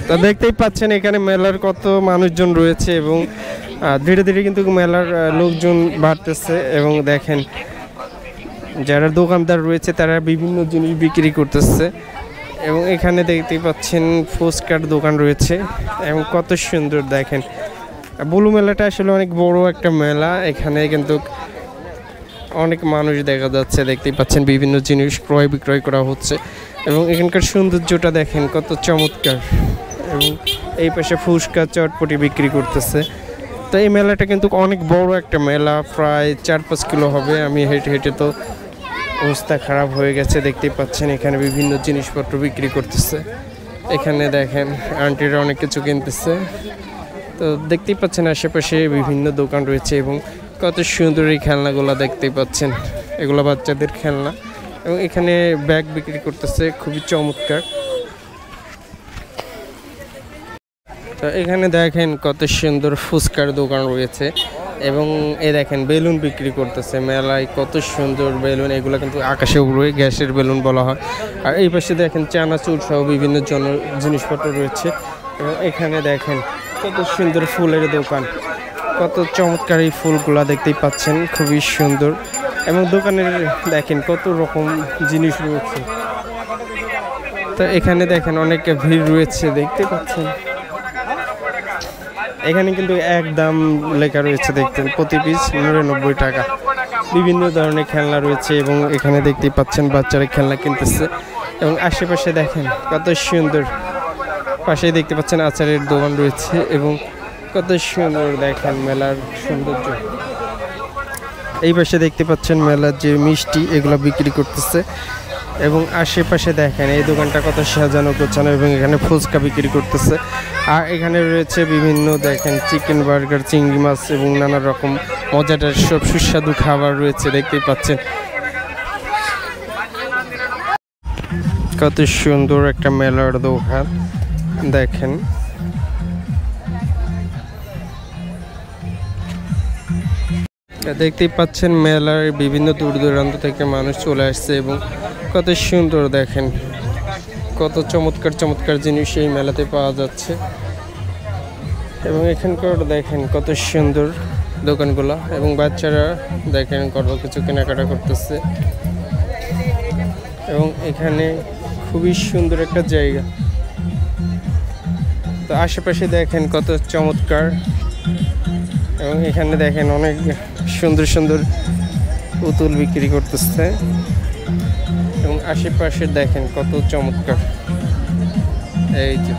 তো দেখতেই পাচ্ছেন এখানে মেলার কত মানুষজন রয়েছে এবং ধীরে ধীরে কিন্তু মেলার লোকজন বাড়তেছে এবং দেখেন যারা দোকানদার রয়েছে তারা বিভিন্ন জিনিস বিক্রি করতেছে এবং এখানে দেখতেই পাচ্ছেন ফুচকার দোকান রয়েছে এবং কত সুন্দর দেখেন। বুলু মেলাটা আসলে অনেক বড় একটা মেলা, এখানে কিন্তু অনেক মানুষ দেখা যাচ্ছে, দেখতেই পাচ্ছেন বিভিন্ন জিনিস ক্রয় বিক্রয় করা হচ্ছে এবং এখানকার সৌন্দর্যটা দেখেন কত চমৎকার। এবং এই পাশে ফুচকা চটপটি বিক্রি করতেছে। তো এই মেলাটা কিন্তু অনেক বড় একটা মেলা, প্রায় 4-5 কিলো হবে। আমি হেঁটে হেঁটে তো অবস্থা খারাপ হয়ে গেছে, দেখতেই পাচ্ছেন এখানে বিভিন্ন জিনিসপত্র বিক্রি করতেছে। এখানে দেখেন আন্টিরা অনেক কিছু কিনতেছে। তো দেখতেই পাচ্ছেন আশেপাশে বিভিন্ন দোকান রয়েছে এবং কত সুন্দর এই খেলনাগুলো দেখতেই পাচ্ছেন, এগুলো বাচ্চাদের খেলনা এবং এখানে ব্যাগ বিক্রি করতেছে, খুবই চমৎকার। তো এখানে দেখেন কত সুন্দর ফুচকার দোকান রয়েছে এবং এ দেখেন বেলুন বিক্রি করতেছে মেলায়, কত সুন্দর বেলুন, এগুলো কিন্তু আকাশে উড়ে, গ্যাসের বেলুন বলা হয়। আর এই পাশে দেখেন চানাচুর সহ বিভিন্ন জিনিসপত্র রয়েছে এবং এখানে দেখেন কত সুন্দর ফুলের দোকান, কত চমৎকার এই ফুলগুলা দেখতেই পাচ্ছেন, খুবই সুন্দর। এবং দোকানের দেখেন কত রকম জিনিস রয়েছে। তো এখানে দেখেন অনেক ভিড় রয়েছে, দেখতে পাচ্ছেন। এখানে কিন্তু এক দাম লেখা রয়েছে, দেখতেন প্রতি পিস 99 টাকা। বিভিন্ন ধরনের খেলনা রয়েছে এবং এখানে দেখতেই পাচ্ছেন বাচ্চারা খেলনা কিনতেছে এবং আশেপাশে দেখেন কত সুন্দর, পাশে দেখতে পাচ্ছেন আচারের দোকান রয়েছে এবং কত সুন্দর দেখেন মেলার সৌন্দর্য। এই পাশে দেখতে পাচ্ছেন মেলার যে মিষ্টি, এগুলো বিক্রি করতেছে এবং আশেপাশে দেখেন এই দোকানটা কত সাজানো গোছানো এবং এখানে ফুচকা বিক্রি করতেছে। আর এখানে রয়েছে বিভিন্ন দেখেন চিকেন, বার্গার, চিংড়ি মাছ এবং নানা রকম মজাদার সব সুস্বাদু খাবার রয়েছে, দেখতেই পাচ্ছেন। কত সুন্দর একটা মেলার দোকান দেখেন। দেখতেই পাচ্ছেন মেলার বিভিন্ন দূর দূরান্ত থেকে মানুষ চলে আসছে এবং কত সুন্দর দেখেন, কত চমৎকার চমৎকার জিনিস এই মেলাতে পাওয়া যাচ্ছে এবং এখানকার দেখেন কত সুন্দর দোকানগুলো এবং বাচ্চারা দেখেন কত কিছু কেনাকাটা করতেছে এবং এখানে খুবই সুন্দর একটা জায়গা। তো আশেপাশে দেখেন কত চমৎকার এবং এখানে দেখেন অনেক সুন্দর সুন্দর পুতুল বিক্রি করতেছে এবং আশেপাশে দেখেন কত চমৎকার। এই যে